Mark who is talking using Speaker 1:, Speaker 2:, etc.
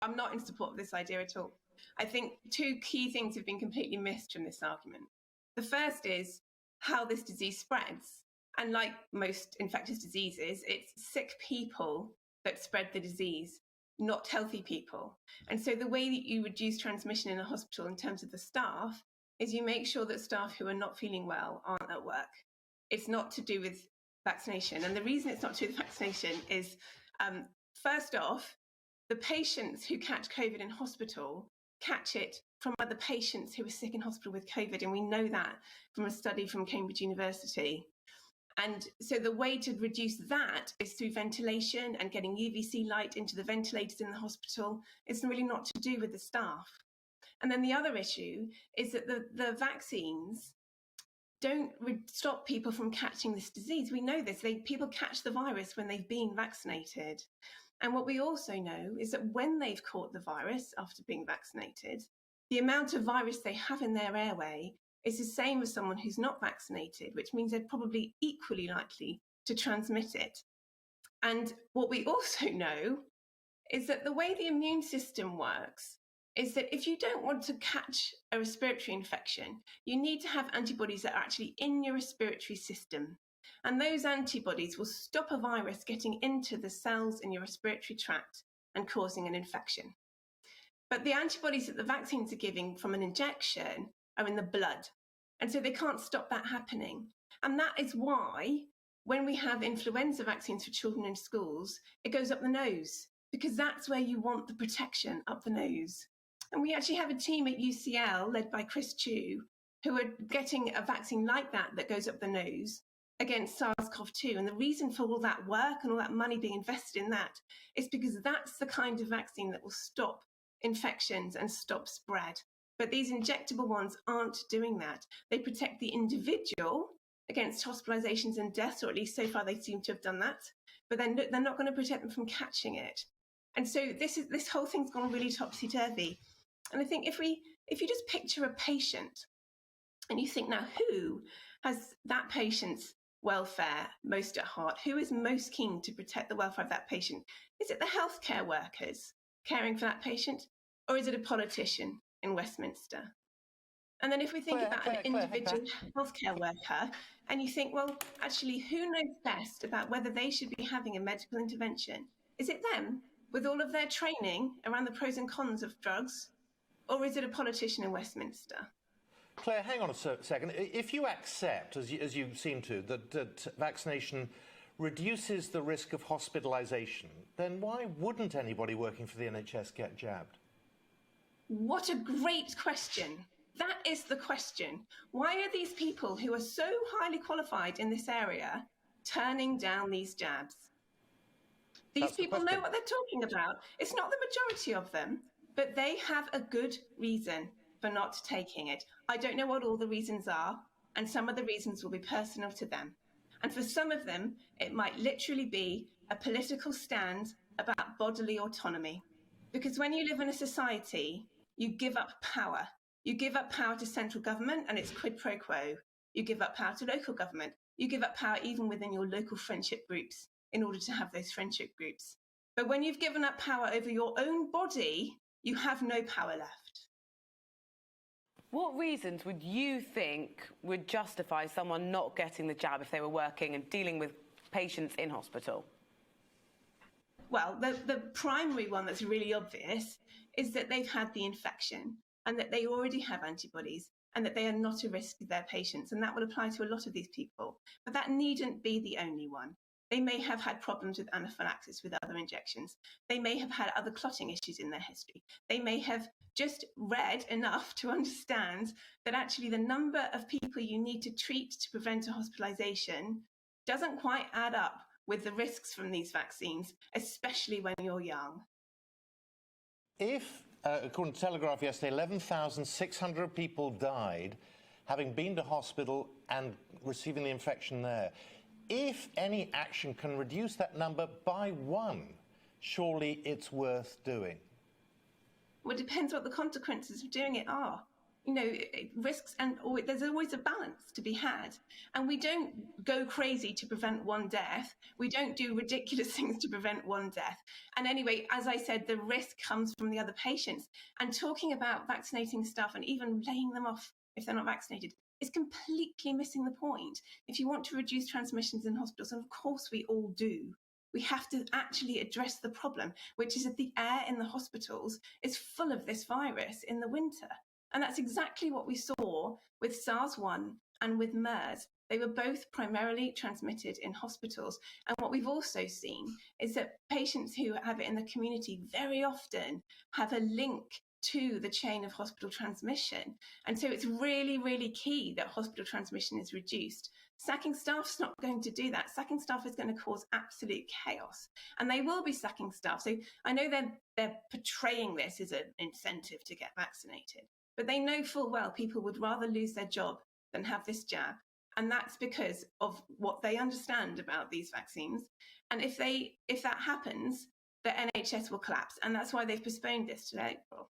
Speaker 1: I'm not in support of this idea at all. I think two key things have been completely missed from this argument. The first is how this disease spreads. And like most infectious diseases, it's sick people that spread the disease, not healthy people. And so the way that you reduce transmission in a hospital in terms of the staff is you make sure that staff who are not feeling well aren't at work. It's not to do with vaccination. And the reason it's not to do with vaccination is, first off, the patients who catch COVID in hospital catch it from other patients who are sick in hospital with COVID. And we know that from a study from Cambridge University. And so the way to reduce that is through ventilation and getting UVC light into the ventilators in the hospital. It's really not to do with the staff. And then the other issue is that the vaccines don't stop people from catching this disease. We know this. People catch the virus when they've been vaccinated. And what we also know is that when they've caught the virus after being vaccinated, the amount of virus they have in their airway is the same as someone who's not vaccinated, which means they're probably equally likely to transmit it. And what we also know is that the way the immune system works is that if you don't want to catch a respiratory infection, you need to have antibodies that are actually in your respiratory system. And those antibodies will stop a virus getting into the cells in your respiratory tract and causing an infection. But the antibodies that the vaccines are giving from an injection are in the blood. And so they can't stop that happening. And that is why when we have influenza vaccines for children in schools, it goes up the nose, because that's where you want the protection, up the nose. And we actually have a team at UCL led by Chris Chu who are getting a vaccine like that goes up the nose against SARS-CoV-2. And the reason for all that work and all that money being invested in that is because that's the kind of vaccine that will stop infections and stop spread. But these injectable ones aren't doing that. They protect the individual against hospitalizations and deaths, or at least so far they seem to have done that. But then they're not going to protect them from catching it. And so this whole thing's gone really topsy-turvy. And I think if you just picture a patient and you think, now who has that patient's welfare most at heart? Who is most keen to protect the welfare of that patient? Is it the healthcare workers caring for that patient? Or is it a politician in Westminster? And then if we think about an individual healthcare worker and you think, well, actually, who knows best about whether they should be having a medical intervention? Is it them with all of their training around the pros and cons of drugs? Or is it a politician in Westminster?
Speaker 2: Claire, hang on a second. If you accept, as you seem to, that vaccination reduces the risk of hospitalisation, then why wouldn't anybody working for the NHS get jabbed?
Speaker 1: What a great question. That is the question. Why are these people who are so highly qualified in this area turning down these jabs? These people know what they're talking about. It's not the majority of them, but they have a good reason for not taking it. I don't know what all the reasons are, and some of the reasons will be personal to them. And for some of them, it might literally be a political stand about bodily autonomy. Because when you live in a society, you give up power. You give up power to central government, and it's quid pro quo. You give up power to local government. You give up power even within your local friendship groups in order to have those friendship groups. But when you've given up power over your own body, you have no power left.
Speaker 3: What reasons would you think would justify someone not getting the jab if they were working and dealing with patients in hospital?
Speaker 1: Well, the primary one that's really obvious is that they've had the infection and that they already have antibodies and that they are not a risk to their patients. And that will apply to a lot of these people. But that needn't be the only one. They may have had problems with anaphylaxis with other injections. They may have had other clotting issues in their history. They may have just read enough to understand that actually the number of people you need to treat to prevent a hospitalization doesn't quite add up with the risks from these vaccines, especially when you're young.
Speaker 2: If, according to Telegraph yesterday, 11,600 people died having been to hospital and receiving the infection there, if any action can reduce that number by one, surely it's worth doing.
Speaker 1: Well, it depends what the consequences of doing it are. risks, and there's always a balance to be had. And we don't go crazy to prevent one death. We don't do ridiculous things to prevent one death. And anyway, as I said, the risk comes from the other patients. And talking about vaccinating staff and even laying them off if they're not vaccinated is completely missing the point. If you want to reduce transmissions in hospitals, and of course we all do, we have to actually address the problem, which is that the air in the hospitals is full of this virus in the winter. And that's exactly what we saw with SARS-1 and with MERS. They were both primarily transmitted in hospitals. And what we've also seen is that patients who have it in the community very often have a link to the chain of hospital transmission. And so it's really, really key that hospital transmission is reduced. Sacking staff's not going to do that. Sacking staff is going to cause absolute chaos. And they will be sacking staff. So I know they're portraying this as an incentive to get vaccinated, but they know full well people would rather lose their job than have this jab. And that's because of what they understand about these vaccines. And if that happens, the NHS will collapse. And that's why they've postponed this to April.